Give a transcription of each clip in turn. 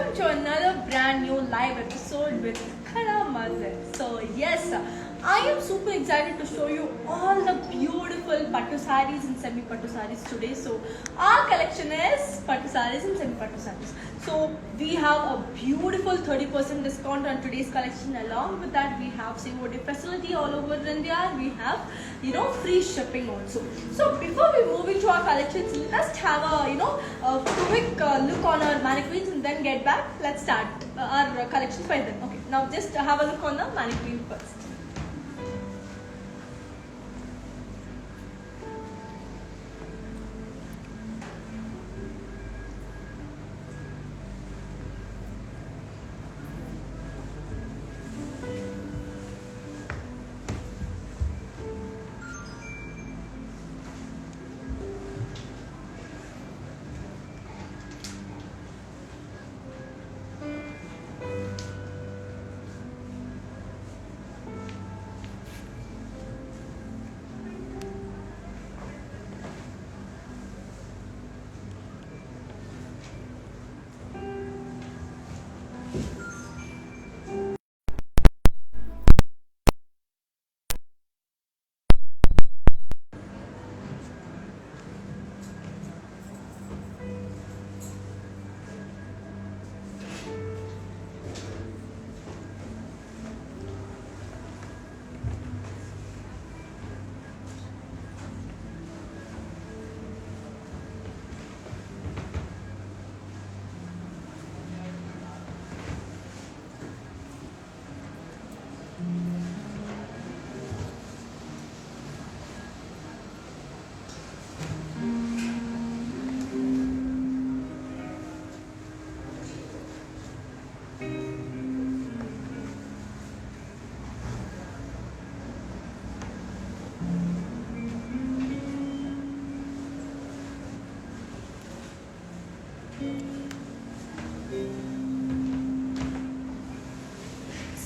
welcome to another brand new live episode with Khara Mazhar. So yes, I am super excited to show you all the beautiful pattu sarees and semi pattu sarees today. So our collection is pattu sarees and semi pattu sarees. So we have a beautiful 30% discount on today's collection. Along with that, we have COD facility all over India. We have free shipping also. So before we move into our collections, let's have a quick look on our mannequins and then get back. Let's start our collections by then. Okay, now just have a look on the mannequin first.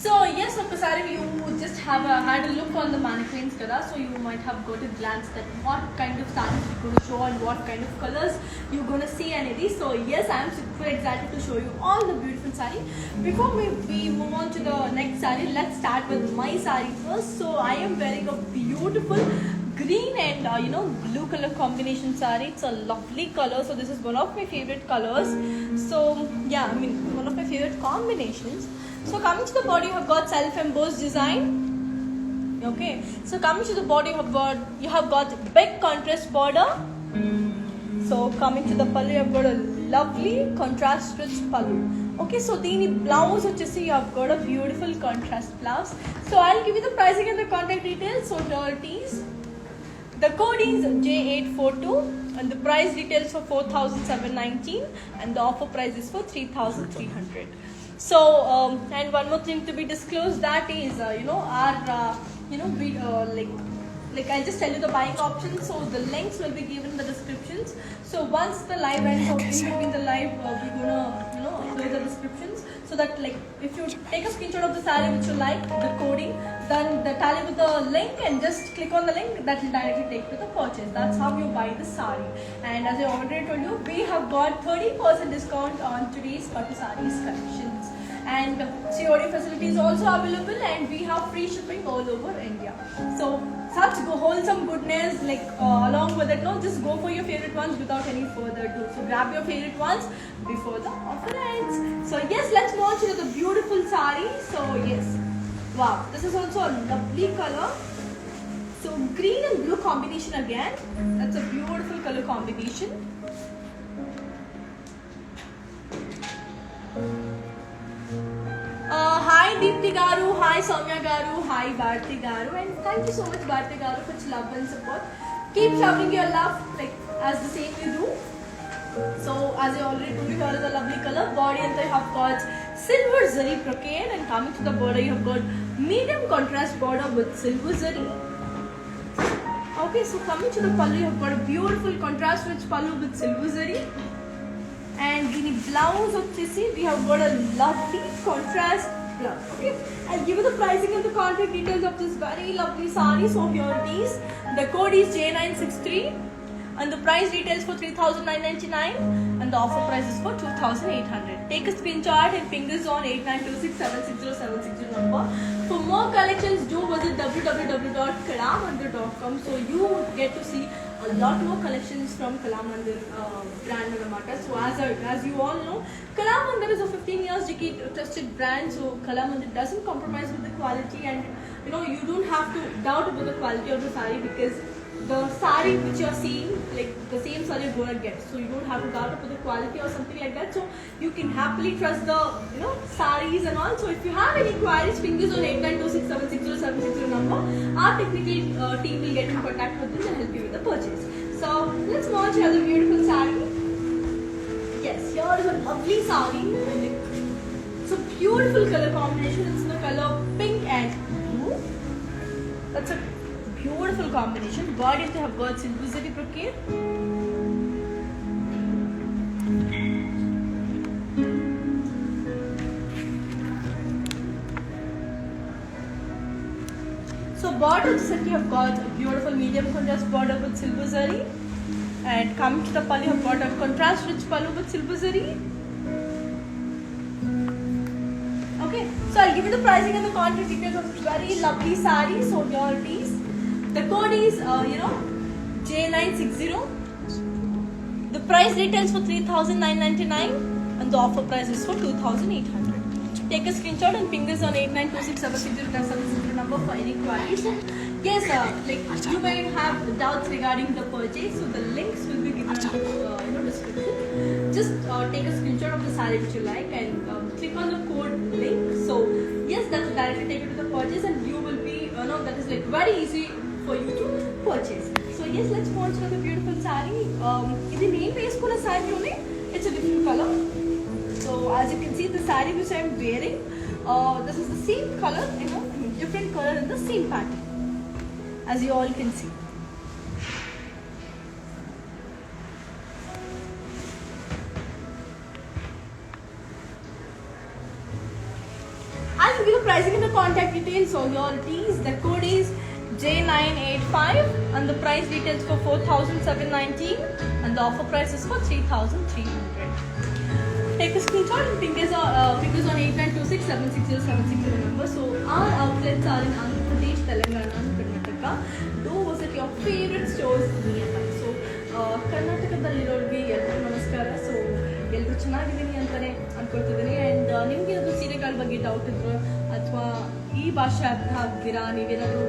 So yes, Sapasari, you just had a look on the mannequins, kada. So you might have got a glance at what kind of sarees you're going to show and what kind of colors you're going to see and it is. So yes, I am super excited to show you all the beautiful saree. Before we move on to the next saree, let's start with my saree first. So I am wearing a beautiful green and blue color combination saree. It's a lovely color. So this is one of my favorite colors. So yeah, I mean one of my favorite combinations. So coming to the body, you have got self-embossed design. Okay. So coming to the body, you have got big contrast border. So coming to the pallu, you have got a lovely contrast rich pallu. Okay. So the blouse, you have got a beautiful contrast blouse. So I'll give you the pricing and the contact details. So the code is J842 and the price details for 4,719 and the offer price is for 3,300. So and one more thing to be disclosed, that is like I'll just tell you the buying options. So the links will be given in the descriptions. So once the live ends or in between the live, we're gonna upload the descriptions, so that like if you take a screenshot of the saree which you like, the coding, then the tally with the link and just click on the link, that will directly take to the purchase. That's how you buy the saree. And as I already told you, we have got 30% discount on today's pattu sarees collections. And COD facility is also available, and we have free shipping all over India. So such wholesome goodness, like along with it, just go for your favorite ones without any further ado. So grab your favorite ones before the offer ends. So yes, let's move on to the beautiful saree. So yes, wow, this is also a lovely color. So green and blue combination again. That's a beautiful color combination. Hi Deepti Garu, hi Soumya Garu, hi Bharti Garu, and thank you so much Bharti Garu for your love and support. Keep showering your love like as the same you do. So as I already told you, here is a lovely color. Body and you have got silver zari brocade, and coming to the border you have got medium contrast border with silver zari. Okay, so coming to the pallu, you have got a beautiful contrast rich pallu with silver zari. And the blouse of Chissy, we have got a lovely contrast blouse. Okay, I'll give you the pricing and the contact details of this very lovely saree. So here it is. The code is J963 and the price retails for 3,999 and the offer price is for 2,800. Take a screenshot and fingers on 8926760760 number. For more collections, do visit www.kalamandir.com, so you get to see a lot more collections from Kalamandir brand Anamata. So as you all know, Kalamandir is a 15 years decade trusted brand, so Kalamandir doesn't compromise with the quality, and you don't have to doubt about the quality of the saree, because the saree which you are seeing, like the same saree you're gonna get, so you don't have to doubt about the quality or something like that. So you can happily trust the sarees and all. So if you have any queries, fingers on 8926760760 number. Our technical team will get in contact with you and help you with the purchase. So let's watch here the beautiful saree. Yes, here is a lovely saree. It's a beautiful color combination. It's in the color pink and blue. That's a beautiful combination. Body they have got silver zari brocade. So border set you have got a beautiful medium contrast border with silver zari, and coming to the pallu you have got a contrast rich pallu with silver zari. Okay, so I'll give you the pricing and the contact details of this very lovely saree. So here it is. The code is J960. The price retails for 3,999 and the offer price is for 2,800. Take a screenshot and fingers on 8926760760 number for any queries. Yes, like you may have doubts regarding the purchase, so the links will be given in the description. Just take a screenshot of the saree which you like and click on the code link. So yes, that will directly take you to the purchase, and you will be that is like very easy for you to purchase. So yes, let's watch the beautiful saree. The name is for a saree only. It's a different color. So as you can see, the saree which I am wearing, this is the same color, different color in the same pattern, as you all can see. I'll give you the pricing and the contact details. So here it is. The code is J985 and the price details for 4,719 and the offer price is for 3,300. Take a screenshot and fingers on 8926760760 number. So our outlets are in Andhra Pradesh, Telangana and Karnataka. Do visit your favorite stores nearby. So ಕರ್ನಾಟಕದಲ್ಲಿರೋರಿಗೆ ಎಲ್ಲರೂ ನಮಸ್ಕಾರ. So ಎಲ್ಲರೂ ಚೆನ್ನಾಗಿದ್ದೀನಿ ಅಂತಲೇ ಅಂದ್ಕೊಳ್ತಿದ್ದೀನಿ. And ನಿಮ್ಗೆ ಏನಾದರೂ ಸೀರೆಗಳ ಬಗ್ಗೆ doubt ಇದ್ರು ಅಥವಾ ಈ ಭಾಷೆ ಅರ್ಥ ಆಗ್ತೀರಾ, ನೀವೇನಾದರೂ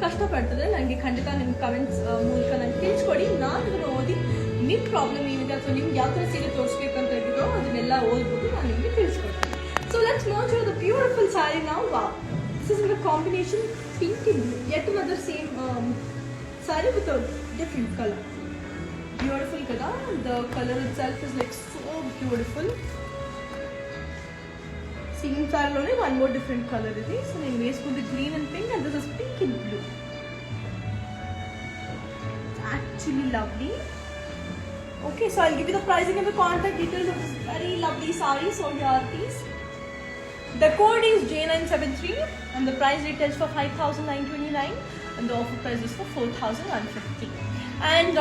ಕಷ್ಟಪಡ್ತಿದ್ರೆ ನನಗೆ ಖಂಡಿತ ನಿಮ್ಮ ಕಮೆಂಟ್ಸ್ ಮೂಲಕ ನನಗೆ ತಿಳಿಸ್ಕೊಡಿ. ನಾನು ಇದನ್ನು ಓದಿ ನಿಮ್ಮ ಪ್ರಾಬ್ಲಮ್ ಏನಿದೆ ಅಥವಾ ನಿಮ್ಗೆ ಯಾವ ಥರ ಸೀರೆ ತೋರಿಸ್ಬೇಕಂತ ಇದ್ದೀರೋ ಅದನ್ನೆಲ್ಲ ಓದ್ಬಿಟ್ಟು ನಾನು ನಿಮಗೆ ತಿಳಿಸ್ಕೊಡ್ತೀನಿ. So let's watch the beautiful saree now. Wow, this is in the combination pink and blue. Yet another same saree with a different color. Beautiful color. The color itself is like so beautiful. Same saree only one more different color it is. So I made with the green and pink, and this is pink and blue. It's actually lovely. Okay, so I'll give you the pricing and the contact details of this very lovely saree. So here it is. The code is J973 and the price retails for 5,929 and the offer price is for 4,150. And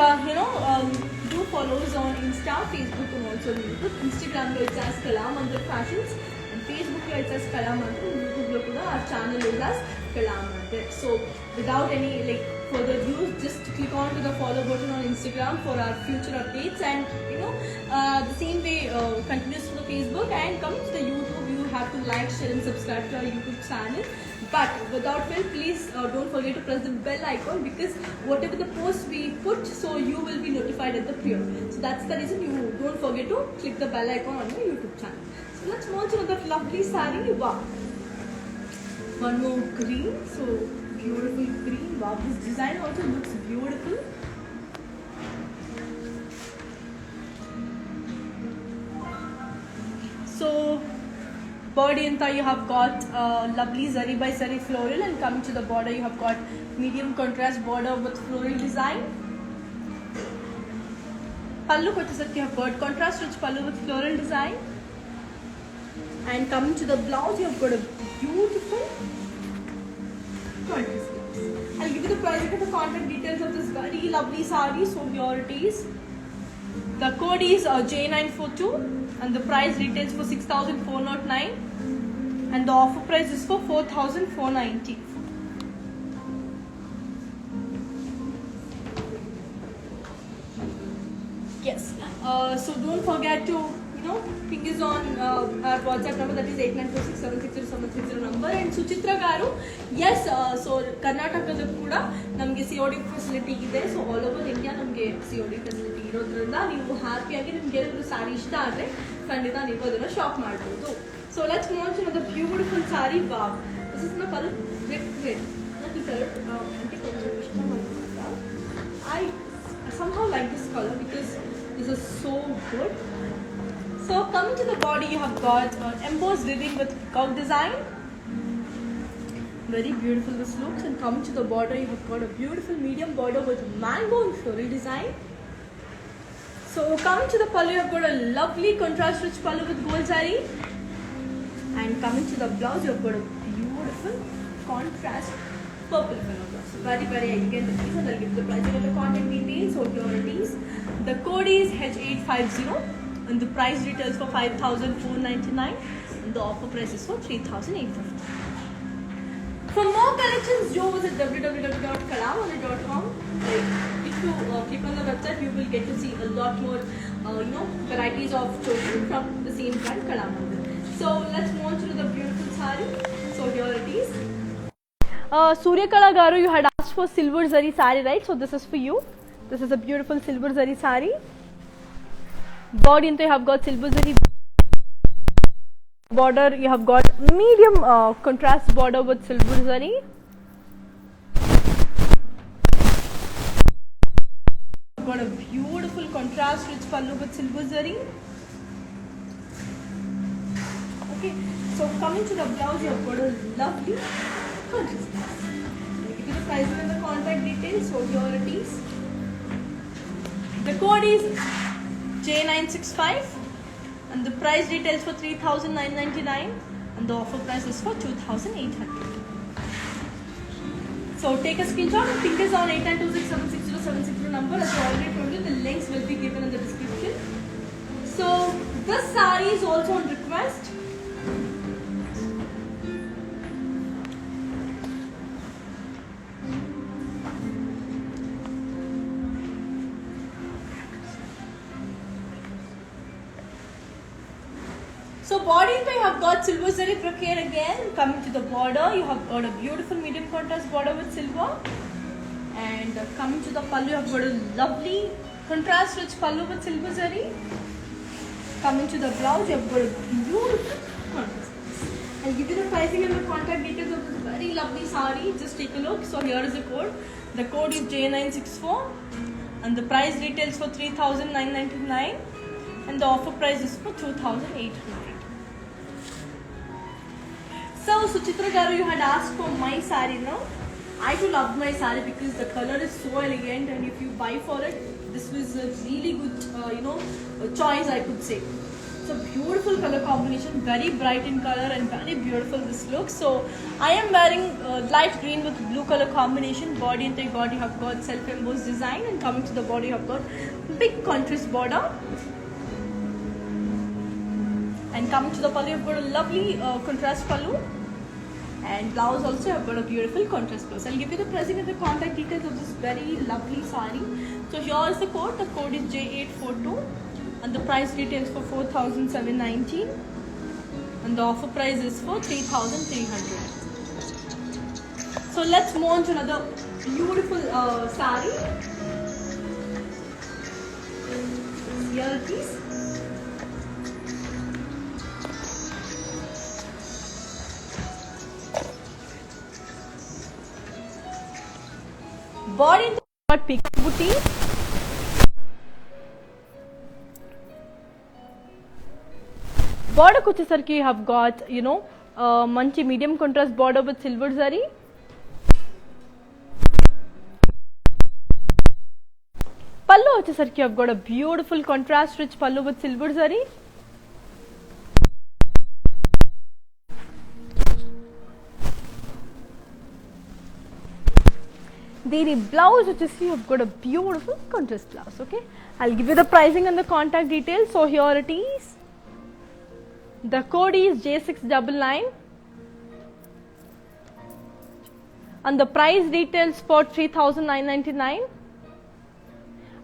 do follow us on Insta, Facebook and also YouTube. Instagram it's as Kalamandir Fashions and Facebook it's as Kalamandir. YouTube our channel is as Kalamandir. So without any further ado, just click on to the follow button on Instagram for our future updates, and the same way continues to the Facebook, and coming to the YouTube, you have to like, share and subscribe to our YouTube channel. But without fail, please don't forget to press the bell icon, because whatever the post we put, so you will be notified at the prior. So that's the reason you don't forget to click the bell icon on your YouTube channel. So let's watch that lovely saree. Wow, one more green. So beautiful green. Wow, this design also looks beautiful. So body and thigh you have got lovely zari by zari floral, and coming to the border you have got medium contrast border with floral design. Pallu kochesarki you have got contrast rich pallu with floral design, and coming to the blouse you have got a beautiful contrast. I'll give you the pricing and the contact details of this very lovely saree. So here it is. The code is J942 and the price retails for 6,409 and the offer price is for 4,490. Yes. So don't forget to ping is on our WhatsApp number, that is 8926760760 number. And Suchitra garu, yes, so Karnataka kuda namge COD facility ide. So all over India namge COD facility irodrinda neevu happy agi nimge ಏನಾದರೂ saree ಇಷ್ಟ ಆದರೆ ಖಂಡಿತ ನೀವು ಅದನ್ನ shop ಮಾಡಬಹುದು. So let's move on to the beautiful saree. Wow, this is my color. Wait, not the color. I somehow like this color because this is so good. So coming to the body, you have got embossed weaving with peacock design. Very beautiful this looks. And coming to the border, you have got a beautiful medium border with mango and floral design. So coming to the pallu, you have got a lovely contrast rich pallu with gold zari. And coming to the blouse, you have got a beautiful contrast purple color blouse. Very elegant piece, and I'll give the pricing of the contact details. So here it is. The code is H850 and the price retails for 5,499 and the offer price is for 3,850. For more collections, Joe visit www.kalamandir.com. If you click on the website, you will get to see a lot more varieties of children from the same brand, Kalamandir. So let's move on to the beautiful saree. So here it is. Suryakala garu, you had asked for silver zari saree, right? So this is for you. This is a beautiful silver zari saree. Body into you have got silver zari border. You have got medium contrast border with silver zari. You've got a beautiful contrast rich pallu with silver zari. Okay, so coming to the blouse, you have got a lovely contrast. I'll give you the price and the contact details. So here it is. The code is J965 and the price details for 3,999 and the offer price is for 2,800. So take a screenshot and ping us on 8926760760 number. As I already told you, the links will be given in the description. So this saree is also on request. So body you have got silver zari brocade again. Coming to the border, you have got a beautiful medium contrast border with silver. And coming to the pallu, you have got a lovely contrast rich pallu with silver zari. Coming to the blouse, you have got a beautiful contrast. I'll give you the pricing and the contact details of this very lovely saree. Just take a look. So here is the code. The code is J964 and the price retails for 3,999 and the offer price is for 2,800. So Suchitra garu, you had asked for my saree, no? I too loved my saree because the color is so elegant, and if you buy for it, this was a really good, choice, I could say. It's a beautiful color combination, very bright in color and very beautiful this looks. So I am wearing light green with blue color combination. Body and the body have got self-embossed design, and coming to the body you have got big contrast border. And coming to the pallu, you've got a lovely contrast pallu. And blouse also, you've got a beautiful contrast blouse. I'll give you the pricing and the contact details of this very lovely saree. So here is the code. The code is J842. And the price retails for 4,719. And the offer price is for 3,300. So let's move on to another beautiful saree. Here it is. Body got pink booty. Border kuchesarki you have got manchi medium contrast border with silver zari. Pallu vachesarki you have got a beautiful contrast rich pallu with silver zari. Dini blouse, which is, you have got a beautiful contrast blouse. Okay, I'll give you the pricing and the contact details. So here it is. The code is J699 and the price details for 3,999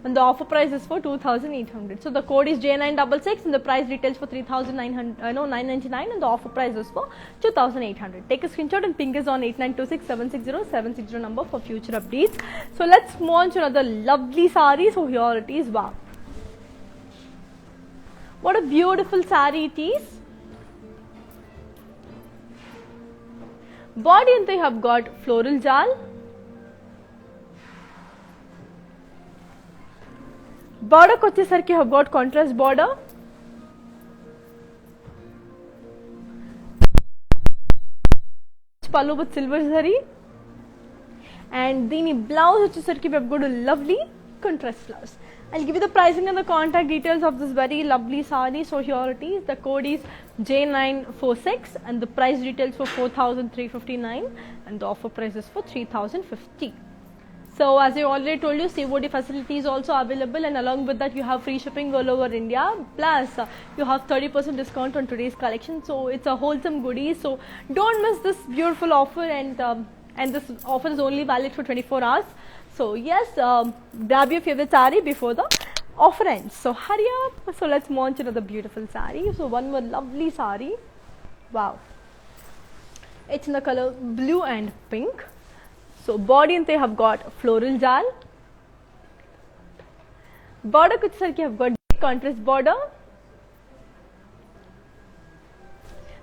and the offer price is for 2,800. So the code is J966 and the price details for 999 and the offer price is for 2,800. Take a screenshot and ping us on 8926760760 number for future updates. So let's move on to another lovely saree. So here it is. Wow, what a beautiful saree it is. Body and they have got floral jal. Border kochesarki have got contrast border. Pallu with silver zari. And dini blouse kochesarki we have got a lovely contrast blouse. I'll give you the pricing and the contact details of this very lovely saree. So here it is. The code is J946 and the price details for 4,359 and the offer price is for 3,050. So as I already told you, COD facility is also available and along with that you have free shipping all over India, plus you have 30% discount on today's collection. So it's a wholesome goodie. So don't miss this beautiful offer, and this offer is only valid for 24 hours. So yes, grab your favorite saree before the offer ends. So hurry up. So let's move on to another beautiful saree. So one more lovely saree. Wow. It's in the color blue and pink. So body and they have got floral jal. Border kuch sarki have got contrast border.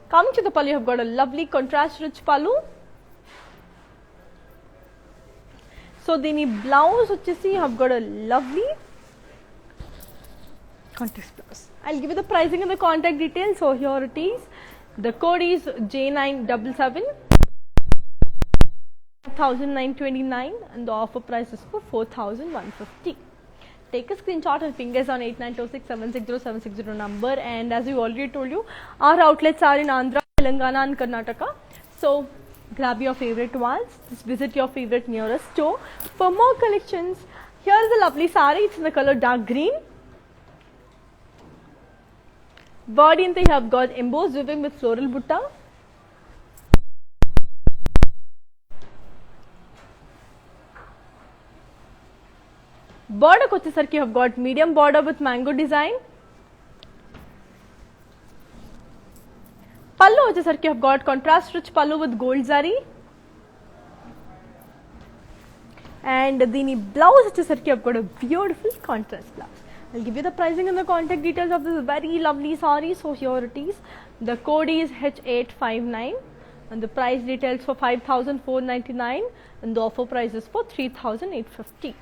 Coming to the pallu, you have got a lovely contrast rich pallu. So dini blouse vachesi you have got a lovely contrast blouse. I'll give you the pricing and the contact details. So here it is. The code is J977 1,929 and the offer price is for 4,150. Take a screenshot and ping us on 8926760760 number, and as we already told you, our outlets are in Andhra, Telangana and Karnataka. So grab your favorite ones, just visit your favorite nearest store for more collections. Here is a lovely saree. It's in the color dark green. Body and they have got embossed weaving with floral butta. Border kochesarki have got medium border with mango design. Pallu vachesarki have got contrast rich pallu with gold zari. And dini blouse vachesarki have got a beautiful contrast blouse. I'll give you the pricing and the contact details of this very lovely saree. So here it is. The code is H859 and the price details for 5,499 and the offer price is for 3,850.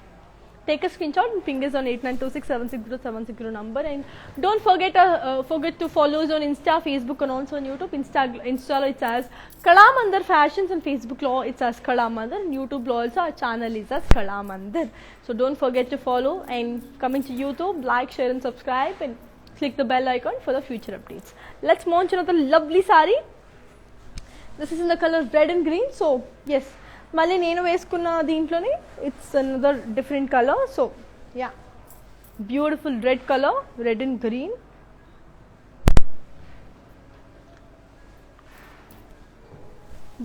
Take a screenshot and ping us on 8926760760 number, and don't forget to follow us on Insta, Facebook and also on YouTube. Insta it's as Kala Mandir Fashions and Facebook law it's as Kala Mandir, and YouTube law also our channel is as Kala Mandir. So don't forget to follow, and coming to YouTube, like, share and subscribe and click the bell icon for the future updates. Let's move on to another lovely saree. This is in the color red and green. So yes, మళ్ళీ నేను వేసుకున్న దీంట్లోనే it's another different colour. So yeah, beautiful red colour, red and green.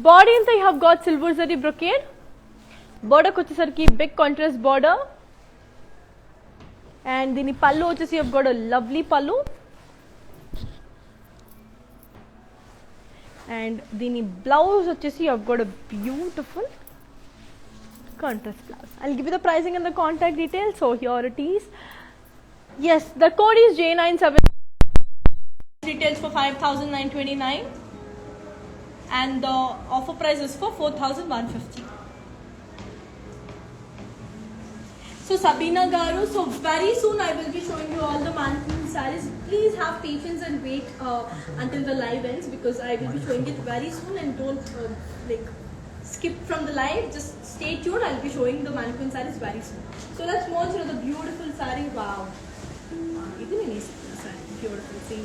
Body అంతా you have got silver zari brocade. బోర్డర్కి వచ్చేసరికి big contrast border, and దీని పళ్ళు వచ్చేసి you have got a lovely pallu. And dini blouse vachesi you have got a beautiful contrast blouse. I'll give you the pricing and the contact details. So here it is. Yes, the code is J97. Details for 5,929 and the offer price is for 4,150. So Sabina Garu, so very soon I will be showing you all the mannequin sarees. Please have patience and wait until the live ends, because I will be showing it very soon, and don't skip from the live. Just stay tuned. I'll be showing the mannequin sarees very soon. So let's move on to the beautiful saree. Wow, beautiful. See,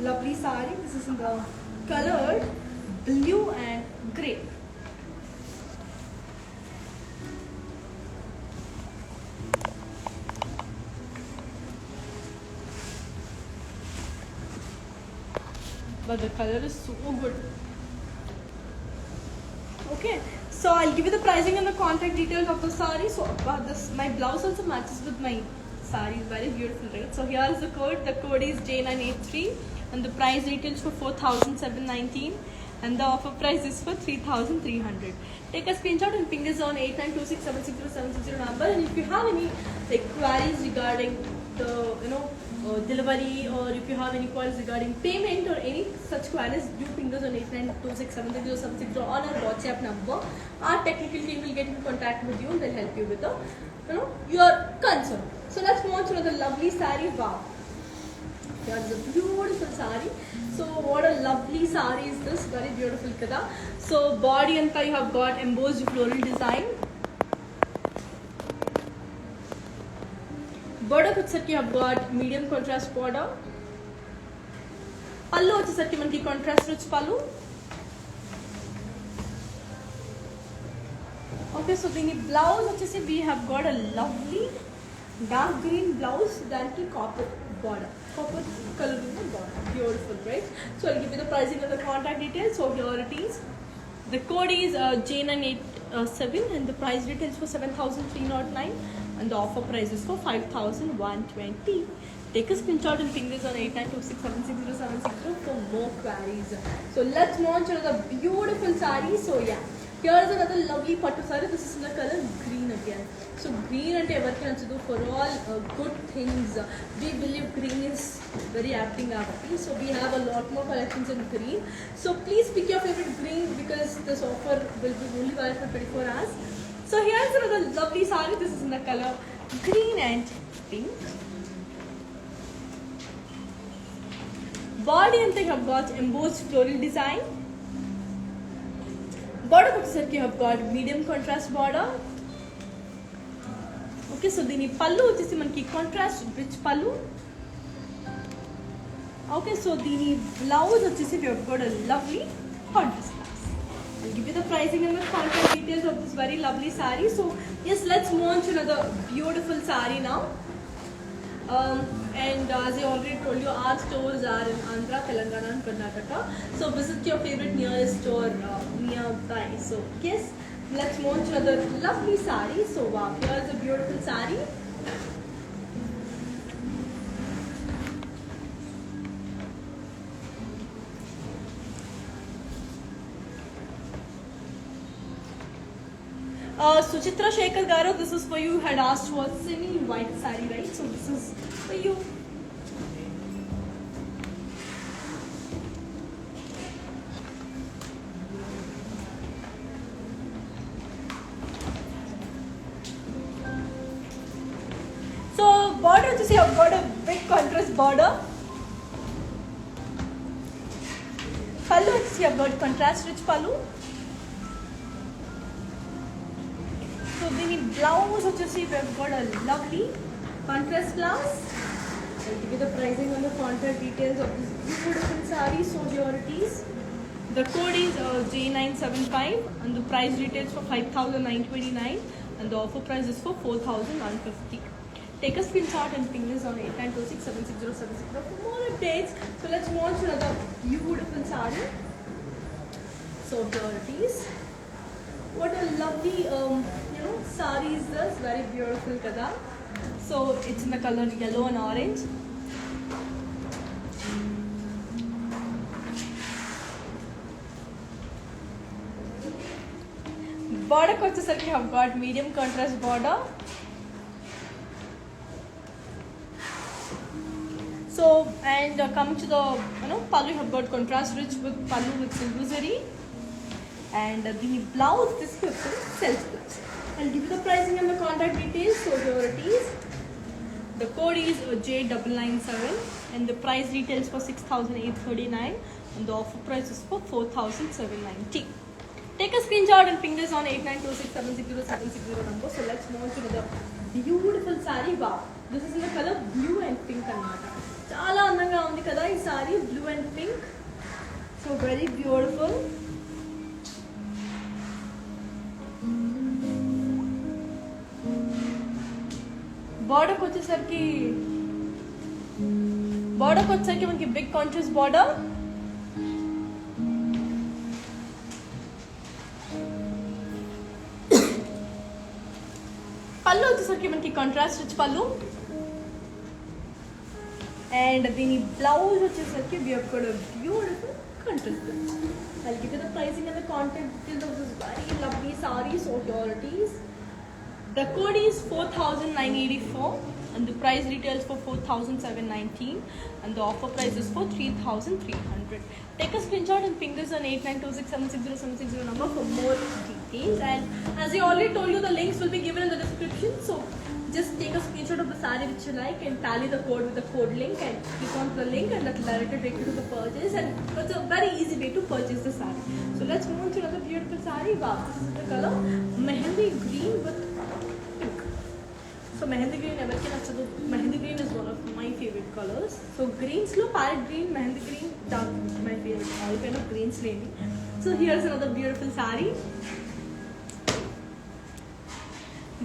lovely saree. This is in the color blue and grey. but the color is so good. Okay, so I'll give you the pricing and the contact details of the saree. So my blouse also matches with my saree. It's very beautiful, right? So here is the code. The code is J983 and the price retails for 4,719 and the offer price is for 3,300. Take a screenshot and ping us on 8926760760 number. And if you have any queries regarding the delivery, or if you have any queries regarding payment or any such queries, do ping us on 8926760760 on our WhatsApp number. Our technical team will get in contact with you and they'll help you with the your concern. So let's move on to the lovely saree. Wow, here's a beautiful saree. So what a lovely saree is this, very beautiful kada. So body and you have got embossed floral design. Border వచ్చేసరికి you have got medium contrast border. పళ్ళు వచ్చేసరికి మనకి contrast rich పళ్ళు. Okay, so దీని blouse వచ్చేసి we have got a lovely dark green blouse, దానికి copper border, copper color border, beautiful, right? So I'll give you the pricing and the contact details. So here it is. The code is J987 and the price retails for 7,309 and the offer price is for 5,120. Take a screenshot and ping this on 8926760760 for more queries. So let's launch another beautiful saree. So yeah, here is another lovely pattu saree. This is in the color green again. So green and everything to for all good things. We believe green is very apting avati. So we have a lot more collections in green. So please pick your favorite green because this offer will be only valid for 24 hours. So here's another lovely saree. This is in the color green and pink. Body and thing have got embossed floral design. Border వచ్చేసరికి you have got medium contrast border. Okay, so దీని పళ్ళు వచ్చేసి మనకి contrast rich పళ్ళు. Okay, so దీని blouse వచ్చేసి you have got a lovely contrast blouse. I'll give you the pricing and the contact details of this very lovely saree. So yes, let's move on to another beautiful saree now. And as I already told you, our stores are in Andhra, Telangana and Karnataka. So visit your favorite nearest store nearby. So yes, let's move on to another lovely saree. So wow, here's a beautiful saree. Suchitra Shekhar Garu, this is for you. You had asked what's in white saree, right? So this is for you. So border, just you have got a big contrast border. Pallu, you have got contrast rich pallu. So the blouse వచ్చేసి we have got a lovely contrast blouse. I'll give you the pricing and the contact details of this beautiful saree. So here it is. The code is J975 and the price retails for 5,929 and the offer price is for 4,150. Take a screenshot and ping this on 8926760760 for more updates. So let's move on to another beautiful saree. So here it is. What a lovely saree is this, very beautiful kada. So it's in the color yellow and orange. Border వచ్చేసరికి have got medium contrast border. So and coming to the pallu, you have got contrast rich with pallu with silver zari. And the blouse description self blouse. I'll give you the pricing and the contact details. So here it is. The code is J997 and the price retails for 6,839 and the offer price is for 4,790. Take a screenshot and ping this on 8926760760 number. So let's move on to the beautiful saree. Wow, this is in the color blue and pink anamata. Chala andanga undi kada ee saree, blue and pink. So very beautiful. Border వచ్చేసరికి మనకి big contrast border. పళ్ళు వచ్చేసరికి మనకి contrast rich పళ్ళు and దీని blouse వచ్చేసరికి we have got a beautiful contrast. I'll give you the pricing and the content details of this very lovely saree. So here it is. The code is 4,984 and the price retails for 4,719 and the offer price is for 3,300. Take a screenshot and ping us on 8926760760 number for more details. And as I already told you, the links will be given in the description. So just take a screenshot of the saree which you like and tally the code with the code link and click on the link and that will directly take you to the purchase, and it's a very easy way to purchase the saree. So let's move on to another beautiful saree. Wow, this is the color mehendi green with pink. So mehendi green, mehendi green is one of my favorite colors. So greens lo parrot green, mehendi green, dark my favorite. All kind of greens lately. So here's another beautiful saree.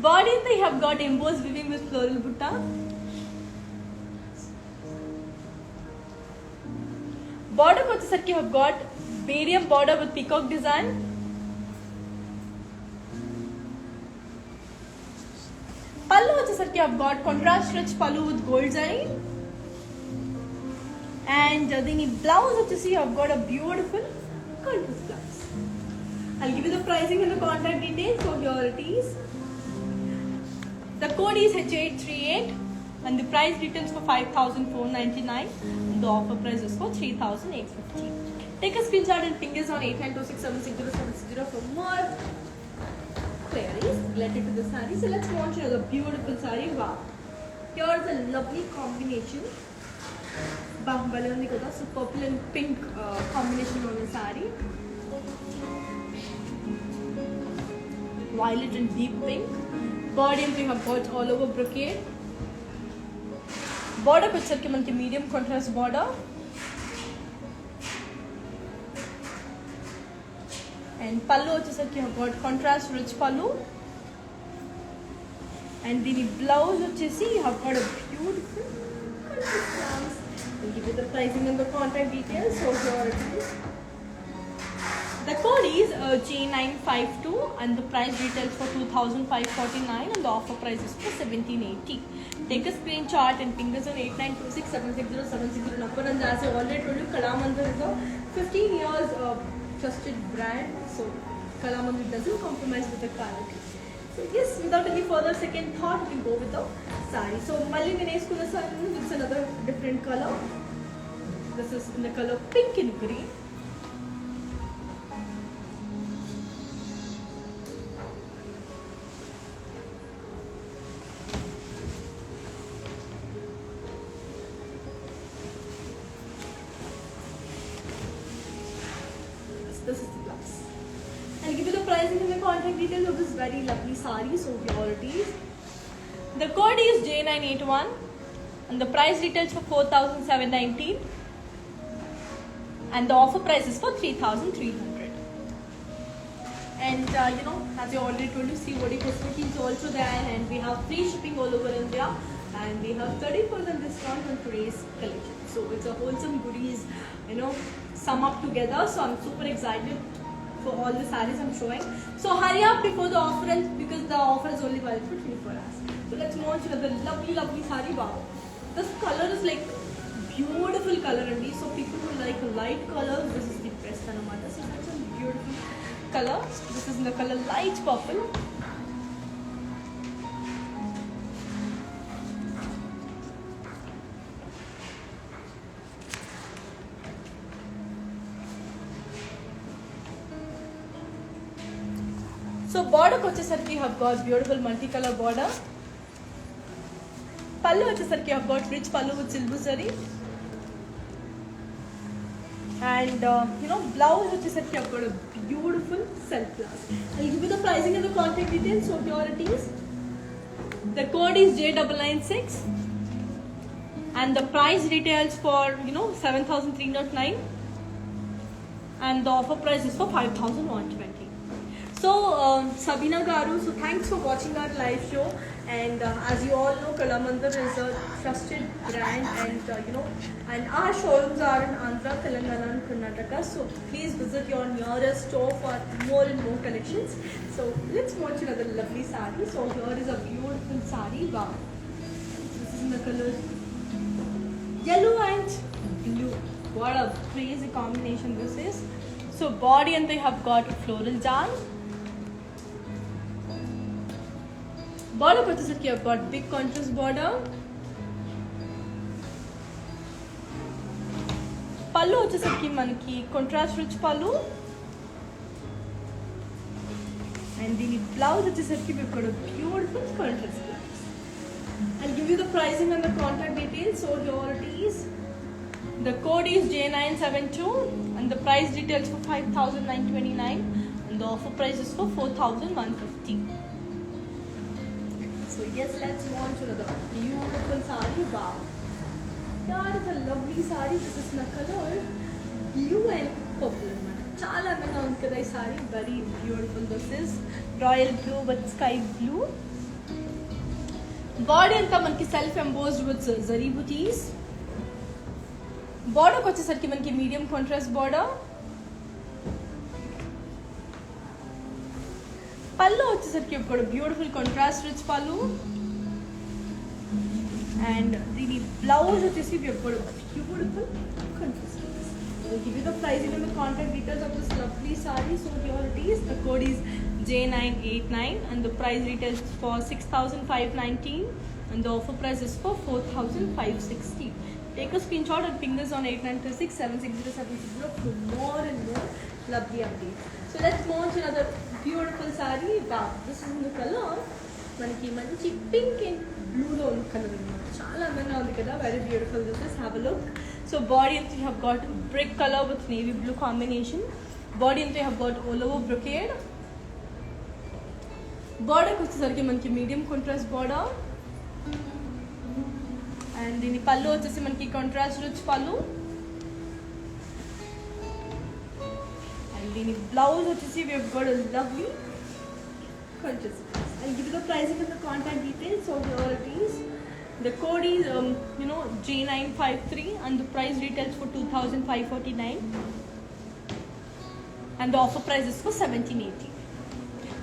Body they have got embossed weaving with floral butta. Border వచ్చేసరికి have got variant border with peacock design. Pallu వచ్చేసరికి have got contrast rich pallu with gold zari. And దీని blouse వచ్చేసి have got a beautiful contrast blouse. I'll give you the pricing and the contact details. So here it is. The code is H838 and the price retails for 5,499 and the offer price is for 3,850. Take a screenshot and ping us on 8926760760 for more queries related to the saree. So let's watch another beautiful saree. Wow. Here's a lovely combination. Bahubali undi kada. So purple and pink combination on the saree. Violet and deep pink. Body we have got all over brocade. Border వచ్చేసరికి మనకి medium contrast border. And pallu వచ్చేసరికి have got contrast rich pallu. And the blouse వచ్చేసి have got a beautiful contrast blouse. I'll give you the pricing and the contact details. So here it is. The code is J952 and the price retails for 2,549 and the offer price is for 1,780. Take a screenshot and ping us on 8926760760 number, and as I already told you, Kalamandir is a 15 years trusted brand. So Kalamandir doesn't compromise with the quality. So yes, without any further second thought, we go with the saree. So Malli Vineskunna saree, it's another different color. This is in the color pink and green. This is the blouse. I'll give you the pricing and the contact details of this very lovely saree. So here it is. The code is J981 and the price retails for 4,719 and the offer price is for 3,300. And as I already told you, COD facility is also there, and we have free shipping all over India, and we have 30% discount on today's collection. So it's a wholesome goodies, sum up together. So I'm super excited for all the sarees I'm showing. So hurry up before the offer ends, because the offer is only valid for 24 hours. So let's move on to the lovely saree. Wow, this color is like beautiful color, and so people who like light colors, this is the best anamata. This is such a beautiful color. This is in the color light purple. So border వచ్చేసరికి have got beautiful multicolor border. Pallu వచ్చేసరికి have got rich pallu with silver zari. And blouse వచ్చేసరికి have got a beautiful self blouse. I'll give you the pricing and the contact details. So here it is. The code is J996 and the price retails for 7,309 and the offer price is for 5,120. So Sabina Garu, so thanks for watching our live show, and as you all know, Kalamandir is a trusted brand, and our showrooms are in Andhra, Telangana and Karnataka. So please visit your nearest store for more and more collections. So let's watch another lovely sari. So here is a beautiful sari. Wow. This is in the color yellow and blue. What a crazy combination this is. So body and they have got floral jal. Border purchase here have got big contrast border. Pallu వచ్చేసరికి మనకి contrast rich pallu. And the blouse వచ్చేసరికి we've got a beautiful contrast blouse. I'll give you the pricing and the contact details. So here it is. The code is J972 and the price details for 5,929 and the offer price is for 4,150. So yes, let's launch another beautiful sari. Wow. That is a lovely sari. This is in the color blue and purple. Chala andaga undi kada ee sari. Very beautiful. This is royal blue with sky blue. Body anta manki self embossed with zari booties. Border వచ్చేసరికి మనకి medium contrast border. Pallu వచ్చేసరికి you've got a beautiful contrast rich pallu. And the blouse వచ్చేసి you've got a beautiful contrast. I'll give you the pricing and the contact details of this lovely saree. So here it is. The code is J989 and the price retails for 6,519 and the offer price is for 4,560. Take a screenshot and ping this on 8936-760-760 for more and more lovely updates. So let's launch another beautiful saree. Wow, this is in the color manaki manchi pink and blue lo undi color anamata. Chaala andanga undi kada. Very beautiful this is. Have a look. So body and you have got brick color with navy blue combination. Body and you have got all over brocade. Border వచ్చేసరికి మనకి medium contrast border. And దీని పళ్ళు వచ్చేసి మనకి contrast rich పళ్ళు. And దీని blouse వచ్చేసి we have got a lovely contrast. I'll give you the pricing and the contact details. So here it is. The code is J953 and the price retails for 2,549 and the offer price is for 1,780.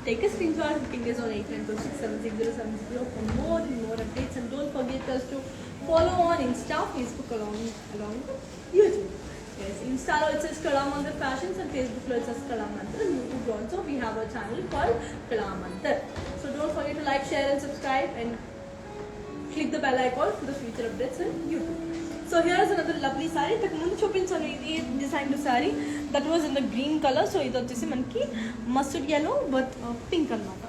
Take a screenshot and ping us on 8926-760-760 for more and more updates, and don't forget us to follow on Insta, Facebook along with YouTube. Yes, Insta it says Kalamantar Fashions and Facebook it says Kalamantar. And YouTube also we have a channel called Kalamantar. So don't forget to like, share and subscribe and click the bell icon for the future updates on YouTube. So here is another lovely saree. But ముందు చూపించాను ఇది design saree that was in the green color. So ఇది వచ్చేసి మనకి mustard yellow with pink అన్నమాట.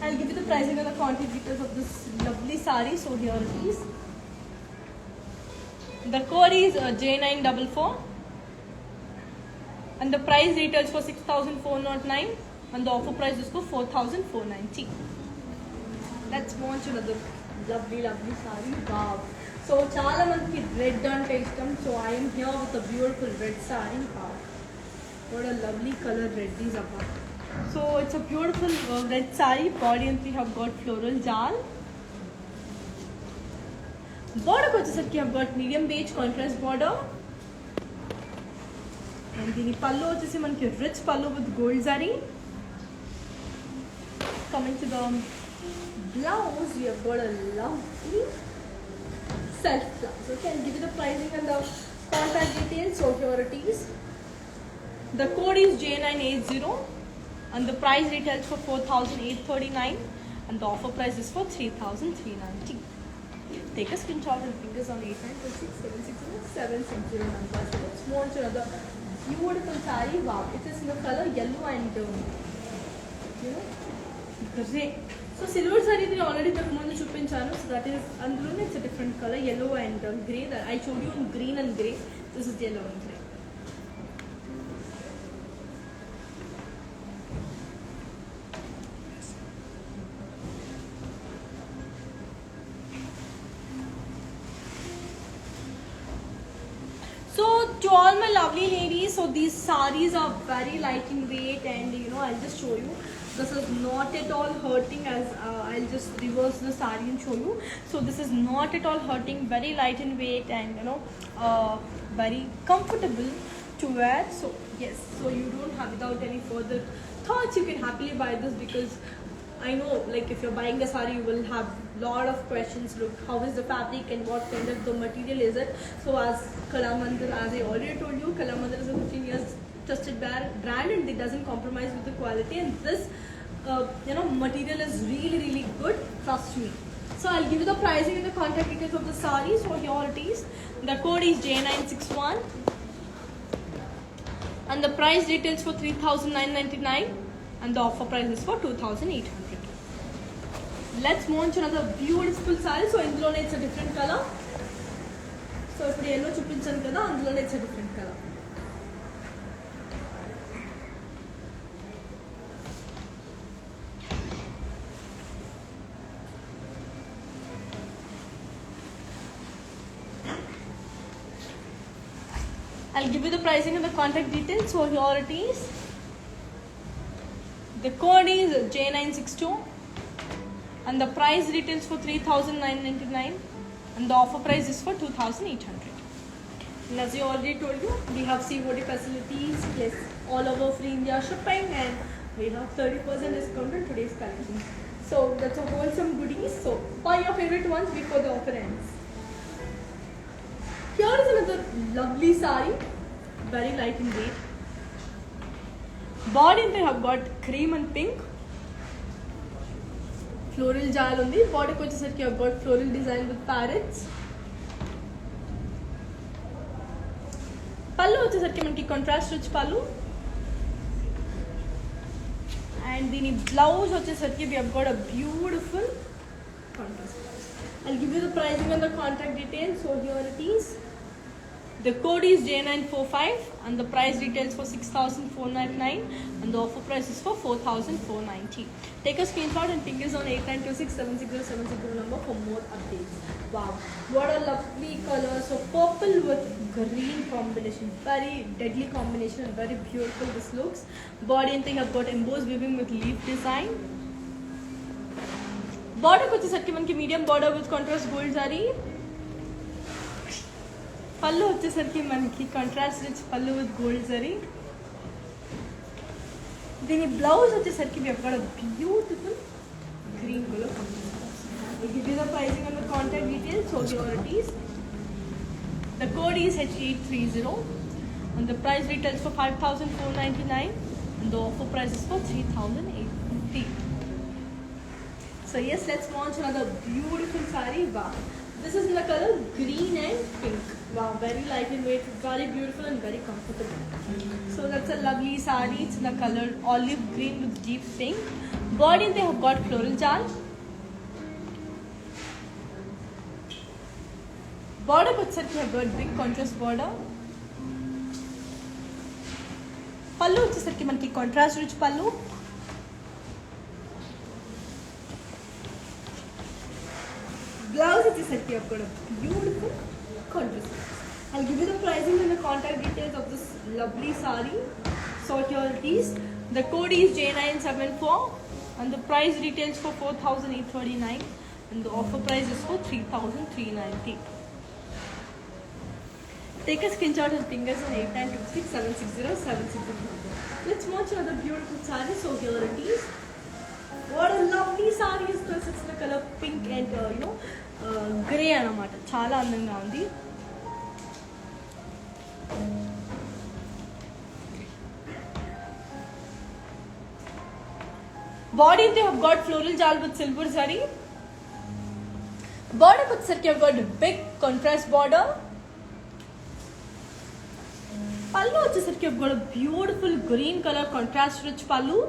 I'll give you the pricing and the quantity details of this lovely saree. So here it is. The code is J944 and the price retails for 6,409 and the offer price is for 4,490. Let's launch another lovely saree. Wow. So chala manki red ante ishtam. So I am here with a beautiful red saree. Wow. What a lovely color red is about. So it's a beautiful red saree. Body and we have got floral jal. Border వచ్చేసరికి have got medium beige contrast border. And దీని పళ్ళు వచ్చేసి మనకి rich పళ్ళు with gold zari. Coming to the blouse, we have got a lovely self blouse. Okay, I'll give you the pricing and the contact details. So here it is. The code is J980 and the price retails for 4,839 and the offer price is for 3,390. Take a screenshot and ping us on 8926-760-760 number. So let's launch another beautiful saree. Wow, it is in the color yellow and gray. So silver saree I already ముందు చూపించాను. So that is అందులోనే it's a different color, yellow and grey. That I showed you in green and grey. This is yellow and grey. So to all my lovely ladies, so these sarees are very light in weight and I'll just show you. This is not at all hurting, as I'll just reverse the saree and show you. So this is not at all hurting, very light in weight, and very comfortable to wear. So yes, so you don't have, without any further thoughts, you can happily buy this, because I know, like, if you're buying a saree, you will have lot of questions. Look, how is the fabric and what kind of the material is it? So as Kalamandir, as I already told you, Kalamandir is a 15 years trusted brand, and it doesn't compromise with the quality, and this material is really good, trust me. So I'll give you the pricing and the contact details of the saree. So here it is. The code is J961 and the price details for 3,999 and the offer price is for 2,800. Let's move on to another beautiful saree. So indulone it's a different color. So if yellow chupinchanu kada, andulone it's a different color. I'll give you the pricing and the contact details. So here it is. The code is J962 and the price details for 3,999 and the offer price is for 2,800. And as I already told you, we have COD facilities, yes, all over free India shipping, and we have 30% discount on today's collection. So that's a wholesome goodies. So buy your favorite ones before the offer ends. Here is another lovely saree, very light in weight. Body they have got cream and pink. Floral jal undi. Body ko vachesariki have got floral design with parrots. Pallu vachesariki manaki contrast rich pallu. And the blouse vachesariki we have got a beautiful contrast blouse. I'll give you the pricing and the contact details. So here it is. The code is J945 and the price details for 6,499 and the offer price is for 4,490. Take a screenshot and ping us on 8926760760 number for more updates. Wow, what a lovely color. So purple with green combination, very deadly combination and very beautiful this looks. Body and thing have got embossed weaving with leaf design. Border vachesariki manaki medium border with contrast gold zari. Pallu vachesariki manaki contrast rich pallu with gold zari. Dini blouse vachesariki we have got a beautiful green color. We'll give you the pricing and the contact details. So here it is. The code is H830 and the price details for 5,499 and the offer price is for 3,850. So yes, let's launch another beautiful saree. Wow. This is in the color green and pink. Wow, very light in weight, very beautiful and very comfortable. So that's a lovely saree. It's in the color olive green with deep pink. Body they have got floral jal. Border vachesariki have got big contrast border. Pallu vachesariki manaki contrast rich pallu. Blouse vachesariki have got a beautiful contrast. I'll give you the pricing and the contact details of this lovely saree. So here it is. The code is J974 and the price details for 4,839 and the offer price is for 3,390. Take a screenshot and ping us on 8926760760. Let's watch another beautiful saree. So here it is. What a lovely saree is this. It's the color pink and grey anamata. Chala andanga undi. Body they have got floral jal with silver zari. Border vachesariki have got a big contrast border. Pallu vachesariki have got a beautiful green color contrast rich pallu.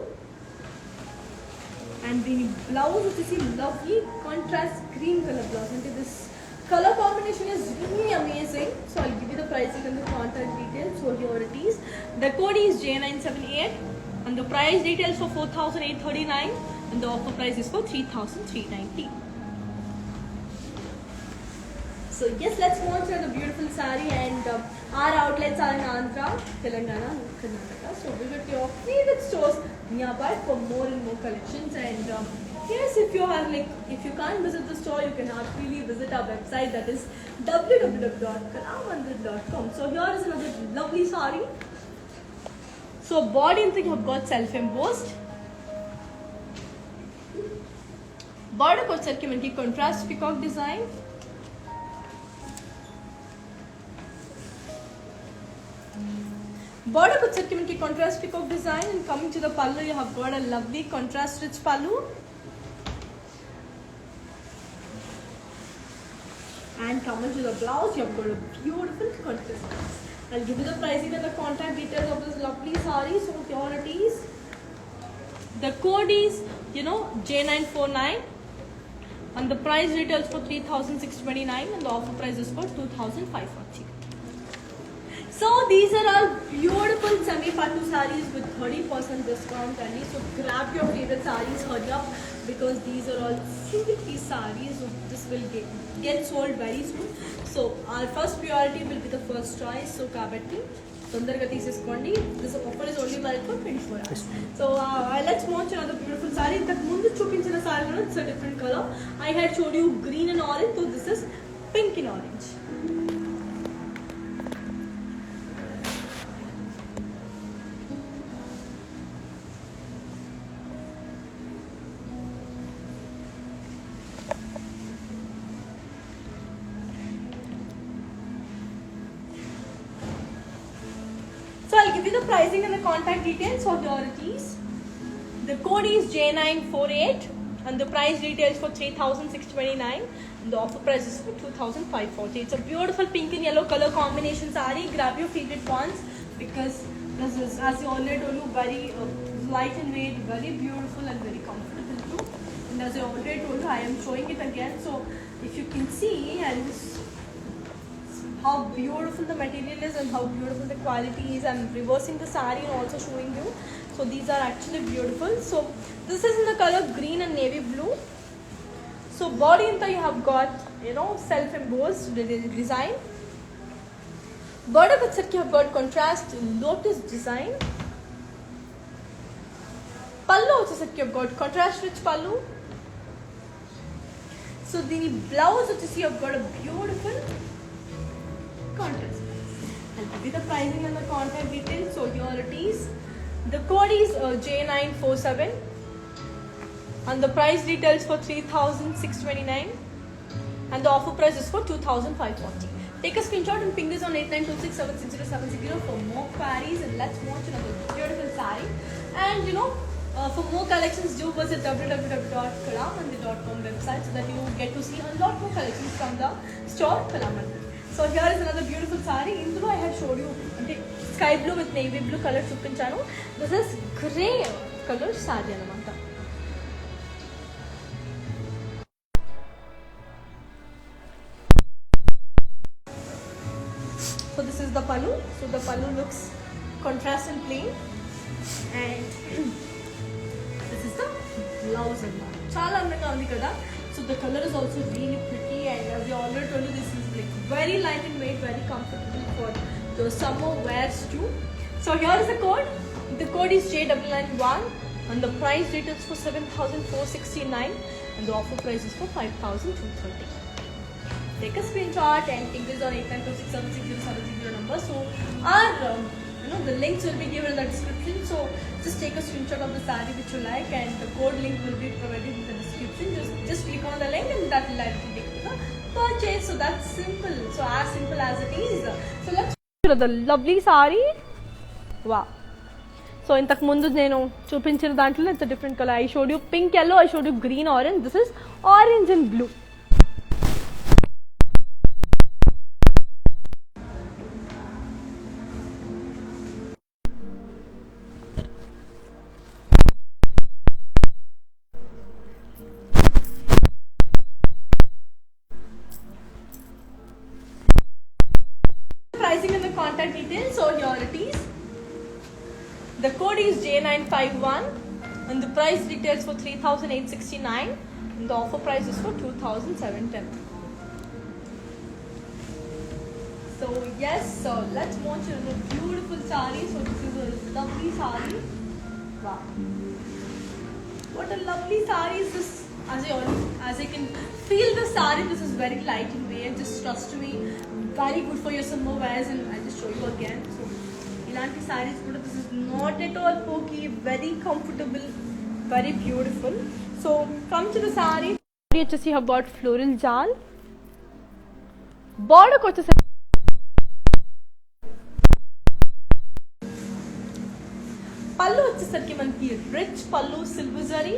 And the blouse is a lovely contrast green color blouse. And this color combination is really amazing. So I'll give you the pricing and the contact details. So here it is. The code is J978 and the price details for 4,839 and the offer price is for 3,390. So yes, let's move on to the beautiful saree, and our outlets are in Andhra, Telangana, and Karnataka. So visit your favorite stores nearby for more and more collections. And yes, if you can't visit the store, you can really visit our website, that is www.kalamandir.com. So here is another lovely saree. So body and thing have got self-embossed. Border को వచ్చరికి మనకి contrast peacock design. Border को వచ్చరికి మనకి contrast peacock design, and coming to the pallu, you have got a lovely contrast rich pallu. And coming to the blouse, you have got a beautiful contrast. I'll give you the pricing and the contact details of this lovely saree. So here it is. The code is J949. And the price retails for 3,629, and the offer price is for 2,540. So these are all beautiful semi-patu sarees with 30% discount only. So grab your favorite sarees, hurry up, because these are all single piece sarees. So this will get sold very soon. So our first priority will be the first choice. So kabatti తొందరగా తీసేసుకోండి. This offer is only valid for 24 hours. So let's watch another beautiful saree. ఇంతకు ముందు చూపించిన saree it's a different color. I had showed you green and orange, so this is pink and orange. I'll give you the pricing and the contact details for the authorities. The code is J948, and the price retails for 3,629, and the offer price is for 2,540. It's a beautiful pink and yellow color combination saree. Grab your favorite ones, because this is, as you already told you, very light and weight, very beautiful and very comfortable too. And as I already told you, I am showing it again. So if you can see, and how beautiful the material is and how beautiful the quality is. I'm reversing the saree and also showing you. So these are actually beautiful. So this is in the color green and navy blue. So body into you have got self-embossed design. Border kachar you have got contrast lotus design. Pallu also you have got contrast rich pallu. So the blouse which you have got a beautiful contrast. I'll give you the pricing and the contact details. So here it is. The code is J947, and the price details for 3,629, and the offer price is for 2,540. Take a screenshot and ping this on 8926760760 for more queries, and let's watch another beautiful saree. And for more collections, do visit www.kalamandir.com website, so that you get to see a lot more collections from the store Kalamandir. So here is another beautiful saree. Indulo I had showed you sky blue with navy blue color chupinchanu. This is grey color saree anamata. So this is the pallu. So the pallu looks contrast and plain, and this is the blouse anamata. Chala andanga undi kada. So the color is also really pretty, and as I already told you, this is very light and weight, very comfortable for the summer wears too. So here is the code. The code is J991, and the price retails for 7,469, and the offer price is for 5,230. Take a screenshot and take this on 8926760760 number. So our the links will be given in the description. So just take a screenshot of the saree which you like, and the code link will be provided in the description. Just click on the link, and that will directly take you to the purchase. So that's simple. So as simple as it is. So let's show the lovely saree. Wow. So intaku mundu nenu chupinchina dantlo it's a different color. I showed you pink, yellow, I showed you green, orange. This is orange and blue. Pricing and the contact details. So here it is. The code is J951, and the price retails for 3,869, and the offer price is for 2,710. yes, so let's watch a beautiful sari. So this is a lovely sari. Wow, what a lovely sari is this! As I can feel the sari, this is very light in weight. Just trust me, very good for your summer wears. And I'll just show you again. So ilanti sarees kuda, this is not at all pokey, very comfortable, very beautiful. So come to the sari. You have got floral jal. Border వచ్చేసి పళ్ళు వచ్చేసరికి మనకి rich పళ్ళు silver zari.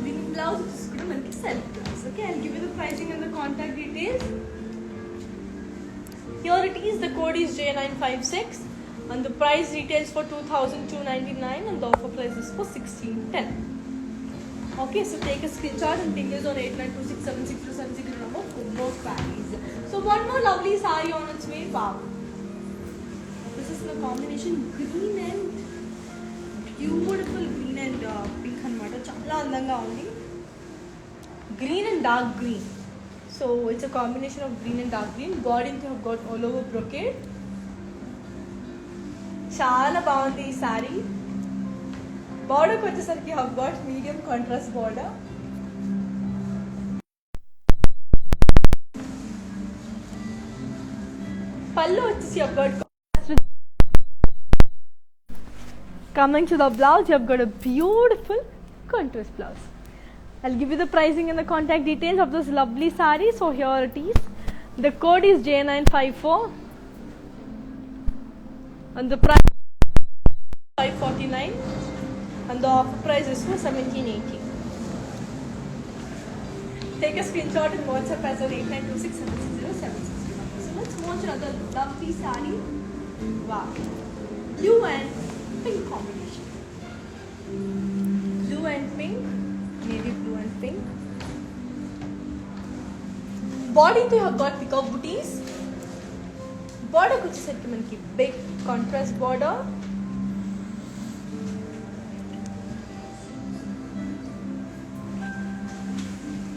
దీని blouse వచ్చేసి కూడా మనకి self blouse. Okay, I'll give you the pricing and the contact details. Here it is. The code is J956 and the price retails for 2,299 and the offer price is for 1,610. Okay, so take a screenshot and ping us on 8926762760 number for more queries. So one more lovely saree on its way. Wow, this is the combination green and beautiful green and pink anamata. Chala andanga undi. Green and dark green. So it's a combination of green and dark green. Body you have got all over brocade. Chala baagundi ee saree. Border వచ్చేసరికి you have got medium contrast border. పళ్ళు వచ్చేసి you have got contrast. Coming to the blouse, you have got a beautiful contrast blouse. I'll give you the pricing and the contact details of this lovely saree. So here it is. The code is J954 and the price is 549 and the offer price is for 1,780. Take a screenshot and WhatsApp as on 8926760760. So let's watch another lovely saree. Wow, blue and pink combination. Blue and pink, navy blue and pink. Body to have got peacock booties. Border kuch set manki big contrast border.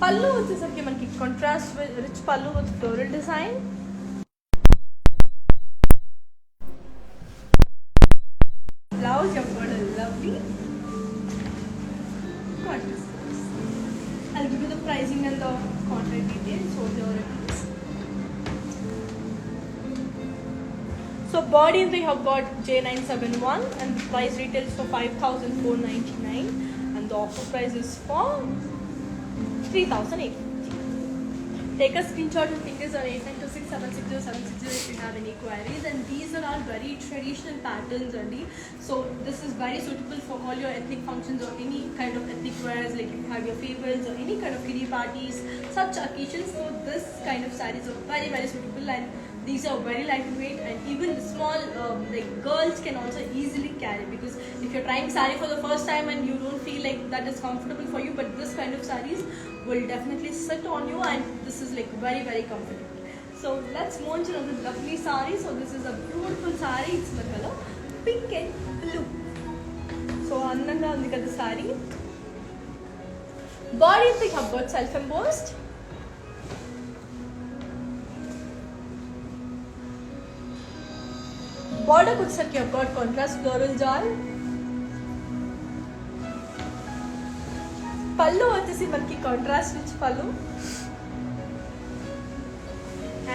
పళ్ళు వచ్చేసరికి మనకి contrast rich పళ్ళు with floral design. Blouse you have got a lovely contrast blouse. I'll give you the pricing and the contact details. So here it is. So body you have got J971 and the price retails for 5,499 and the offer price is for 3,850. Take a screenshot and ping us on 8926760760 if you have any queries. And these are all very traditional patterns only. So this is very suitable for all your ethnic functions or any kind of ethnic wears, like if you have your favorites or any kind of kiddie parties, such occasions. So this kind of sarees are very, very suitable, and these are very lightweight, and even small like girls can also easily carry, because if you're trying saree for the first time and you don't feel like that is comfortable for you, but this kind of sarees will definitely sit on you, and this is like very, very comfortable. So let's move on to the lovely saree. So this is a beautiful saree. It's the color pink and blue. So andanga undi kada saree. Body I think have got self embossed. Border kuch sarki have got contrast floral jal. Pallu vachesi manki contrast rich pallu.